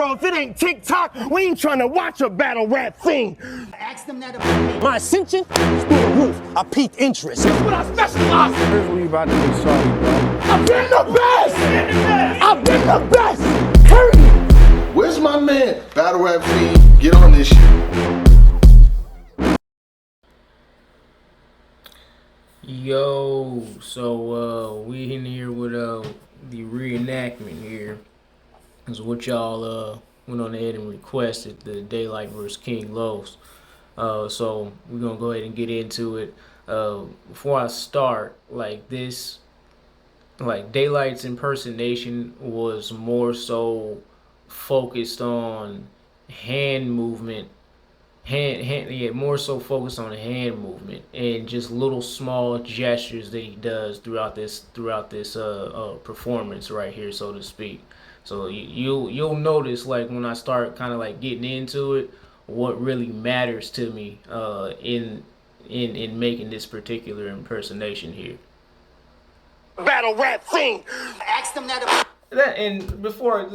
bro. If it ain't TikTok, we ain't trying to watch a battle rap thing. Ask them that about My ascension is through the roof. I piqued interest. That's what I specialize in. Here's where you about to be sorry, bro. I've been the best. I've been the best. Period. Where's my man? Battle rap fiend, get on this shit. Yo, so we in here with the reenactment here. Is what y'all went on ahead and requested, the Daylyt versus King Los. So we're gonna go ahead and get into it. Before I start, like Daylyt's impersonation was more so focused on hand movement. More so focused on the hand movement and just little small gestures that he does throughout this performance right here, so to speak. So you'll notice, like, when I start kind of like getting into it, what really matters to me in making this particular impersonation here. Battle rap thing. Ask them that about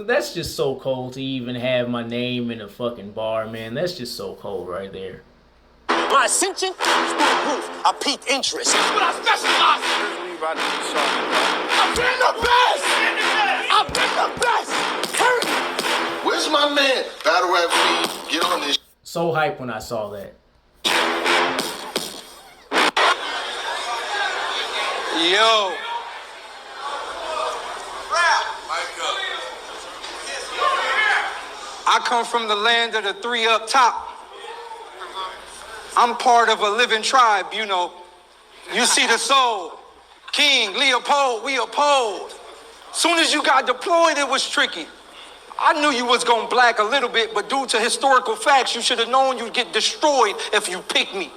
That's just so cold to even have my name in a fucking bar, man. That's just so cold right there. My ascension is through the roof. I piqued interest. That's what I specialize in. Here's where you about to be sorry, bro. I've been the best. I've been the best. Period. Where's my man? Battle rap fiend, get on this. So hyped when I saw that. Yo. I come from the land of the three up top. I'm part of a living tribe, you know. You see the soul. King, Leopold, we uphold. Soon as you got deployed, it was tricky. I knew you was gonna black a little bit, but due to historical facts, you should have known you'd get destroyed if you picked me.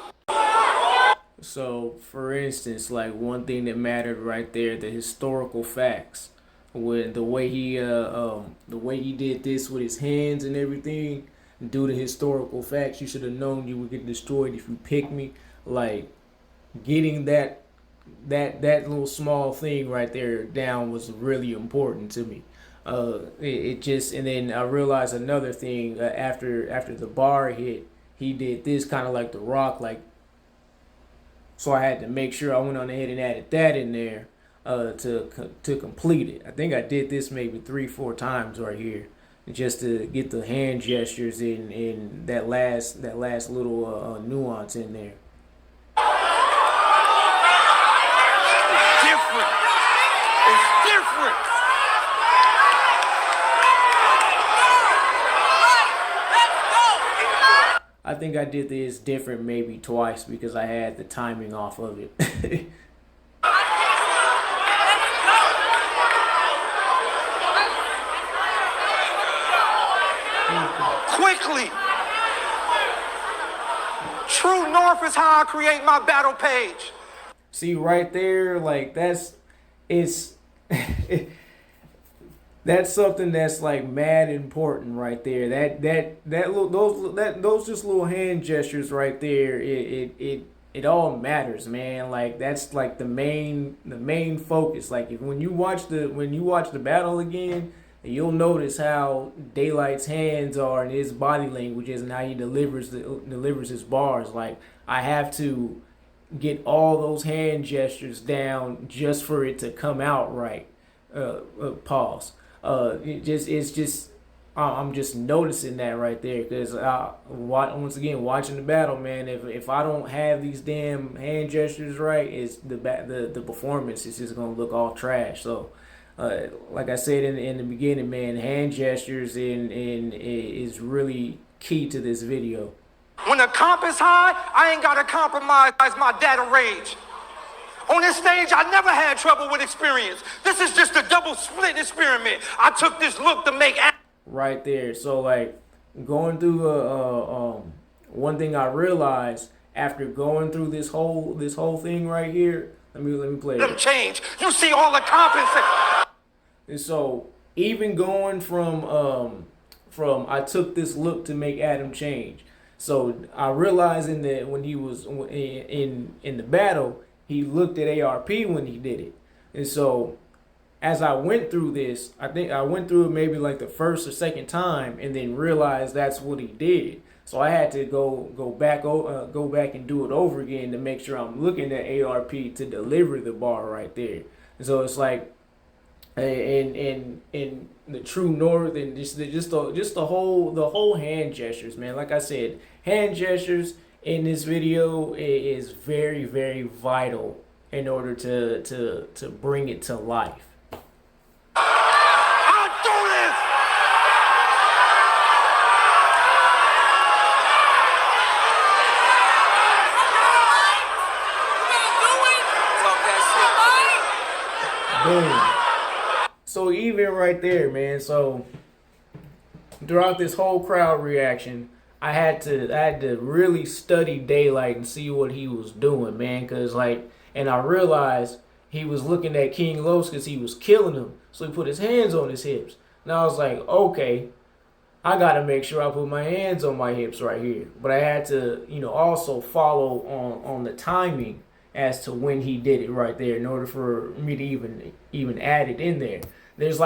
So, for instance, like, one thing that mattered right there, the historical facts. With the way he did this with his hands and everything, due to historical facts, you should have known you would get destroyed if you picked me. Like, getting that little small thing right there down was really important to me. And then I realized another thing, after the bar hit, he did this kind of like The Rock, like. So I had to make sure I went on ahead and added that in there. To complete it. I think I did this maybe 3-4 times right here, just to get the hand gestures in that last little nuance in there. It's different. It's different. I think I did this different maybe twice because I had the timing off of it. Quickly. True North is how I create my battle page. See right there, like that's something that's like mad important right there. Those just little hand gestures right there. It all matters, man. Like, that's like the main focus. Like, when you watch the battle again, you'll notice how Daylyt's hands are and his body language is and how he delivers his bars. Like, I have to get all those hand gestures down just for it to come out right. Pause. I'm just noticing that right there, because once again, watching the battle, man, if I don't have these damn hand gestures right, it's the performance is just gonna look all trash. So. Like I said in the beginning, man, hand gestures is really key to this video. When the comp is high, I ain't gotta compromise my data rage. On this stage, I never had trouble with experience. This is just a double split experiment. I took this look to make right there. So, like, going through one thing I realized after going through this whole thing right here. Let me play it. Change. You see all the compensation. And so, even going from I took this look to make Adam change. So I realizing that when he was in the battle, he looked at ARP when he did it. And so as I went through this, I think I went through it maybe like the first or second time, and then realized that's what he did. So I had to go back and do it over again to make sure I'm looking at ARP to deliver the bar right there. And so it's like, in the true north, and just the whole hand gestures, man. Like I said, hand gestures in this video is very, very vital in order to bring it to life. I'll do this! Boom. So even right there, man. So throughout this whole crowd reaction, I had to really study Daylyt and see what he was doing, man. Cause and I realized he was looking at King Los because he was killing him. So he put his hands on his hips. And I was like, okay, I gotta make sure I put my hands on my hips right here. But I had to, also follow on the timing as to when he did it right there in order for me to even add it in there. There's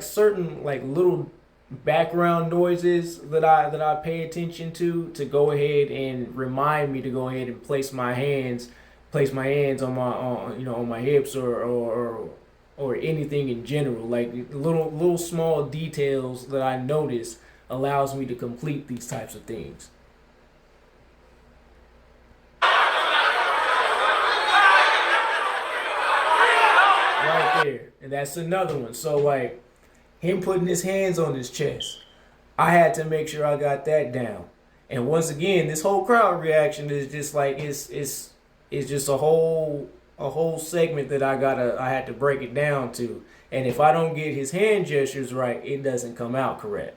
certain little background noises that I pay attention to go ahead and remind me to go ahead and place my hands on my hips or anything in general. Like little small details that I notice allows me to complete these types of things. Right there. And that's another one. So like him putting his hands on his chest, I had to make sure I got that down. And once again, this whole crowd reaction is just like it's just a whole segment that I had to break it down to. And if I don't get his hand gestures right, it doesn't come out correct.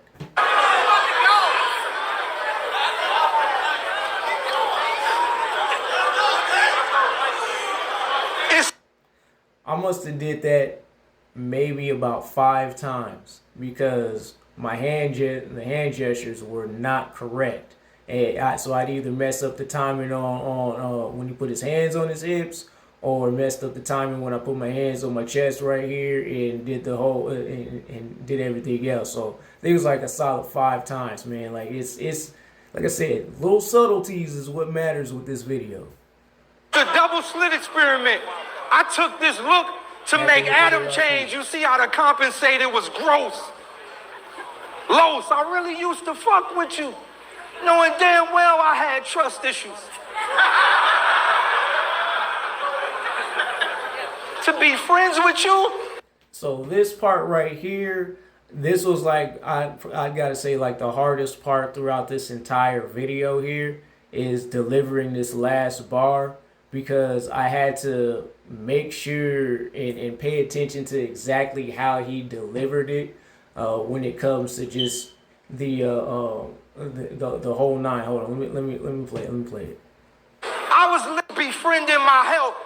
I must have did that maybe about 5 times because the hand gestures were not correct. And so I'd either mess up the timing on when he put his hands on his hips, or messed up the timing when I put my hands on my chest right here and did the whole and did everything else. So I think it was like a solid 5 times, man. Like it's like I said, little subtleties is what matters with this video. The double slit experiment. I took this look to make Adam change. You see how to compensate it was gross. Los, I really used to fuck with you, knowing damn well I had trust issues. To be friends with you? So this part right here, this was like, I gotta say, like the hardest part throughout this entire video here is delivering this last bar, because I had to make sure and pay attention to exactly how he delivered it when it comes to just the whole nine. Hold on, let me play it. I was befriending my help.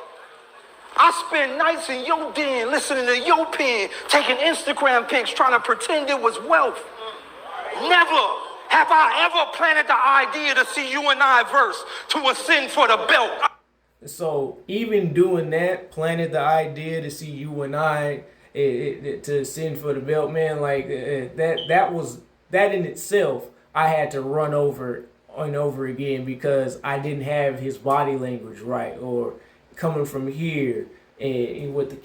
I spent nights in your den, listening to your pen, taking Instagram pics, trying to pretend it was wealth. Never have I ever planted the idea to see you and I verse, to ascend for the belt. So even doing that, planted the idea to see you and I to ascend for the belt, man. Like that in itself, I had to run over and over again because I didn't have his body language right, or coming from here and with the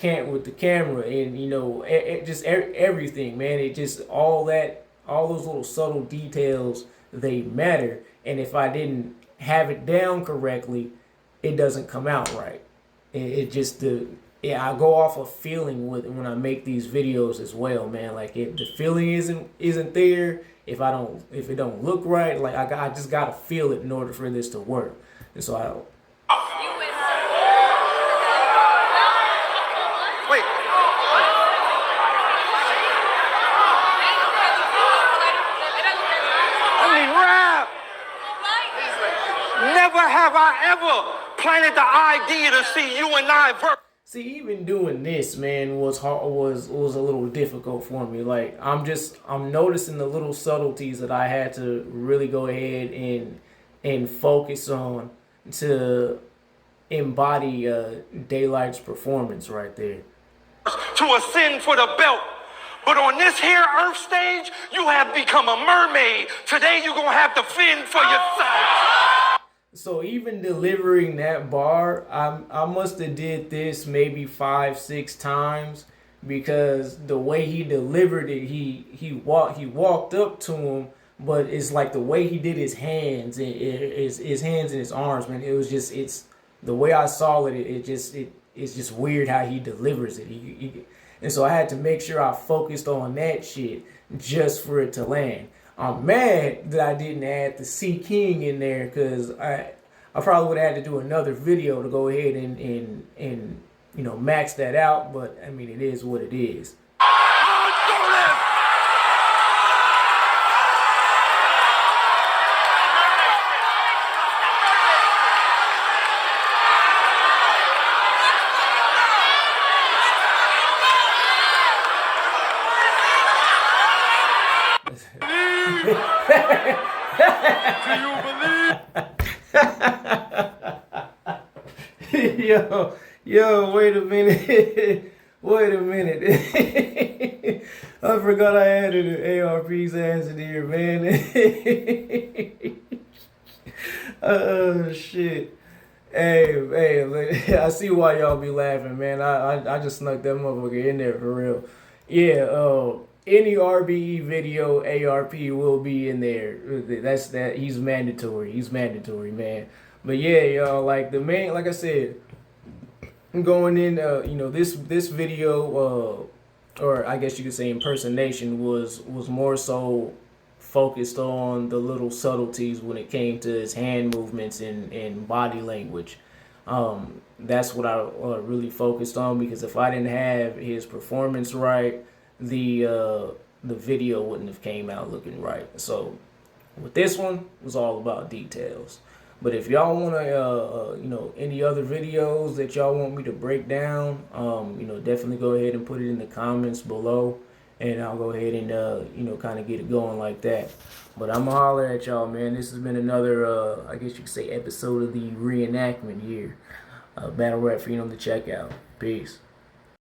camera, and just everything, man. It just all those little subtle details, they matter. And if I didn't have it down correctly, it doesn't come out right. I go off of feeling when I make these videos as well, man. Like if the feeling isn't there, if it don't look right, like I just gotta feel it in order for this to work. And so Wait. Rap. Never have I ever planted the idea to see you and I verse. See, even doing this, man, was a little difficult for me. Like I'm noticing the little subtleties that I had to really go ahead and focus on to embody Daylyt's performance right there. to ascend for the belt. But on this here earth stage, you have become a mermaid. Today you're gonna have to fend for yourself. So even delivering that bar, I must have did this maybe 5-6 times, because the way he delivered it, he walked up to him, but it's like the way he did his hands, his hands and his arms, man. It was just, it's the way I saw it. It's just weird how he delivers it. And so I had to make sure I focused on that shit just for it to land. I'm mad that I didn't add the C King in there, because I probably would have had to do another video to go ahead and you know, max that out. But I mean, it is what it is. Yo, wait a minute. Wait a minute. I forgot I added an ARP's ass in here, man. Oh, shit. Hey, I see why y'all be laughing, man. I just snuck that motherfucker in there for real. Yeah, any RBE video, ARP will be in there. That's that. He's mandatory. He's mandatory, man. But yeah, y'all, like the main, like I said, going in, you know, this video, or I guess you could say impersonation, was more so focused on the little subtleties when it came to his hand movements and body language. That's what I really focused on, because if I didn't have his performance right, the video wouldn't have came out looking right. So with this one, it was all about details. But if y'all want to, you know, any other videos that y'all want me to break down, you know, definitely go ahead and put it in the comments below, and I'll go ahead and, you know, kind of get it going like that. But I'm going to holler at y'all, man. This has been another, I guess you could say, episode of the reenactment here. Battle Rap Freedom to check out. Peace.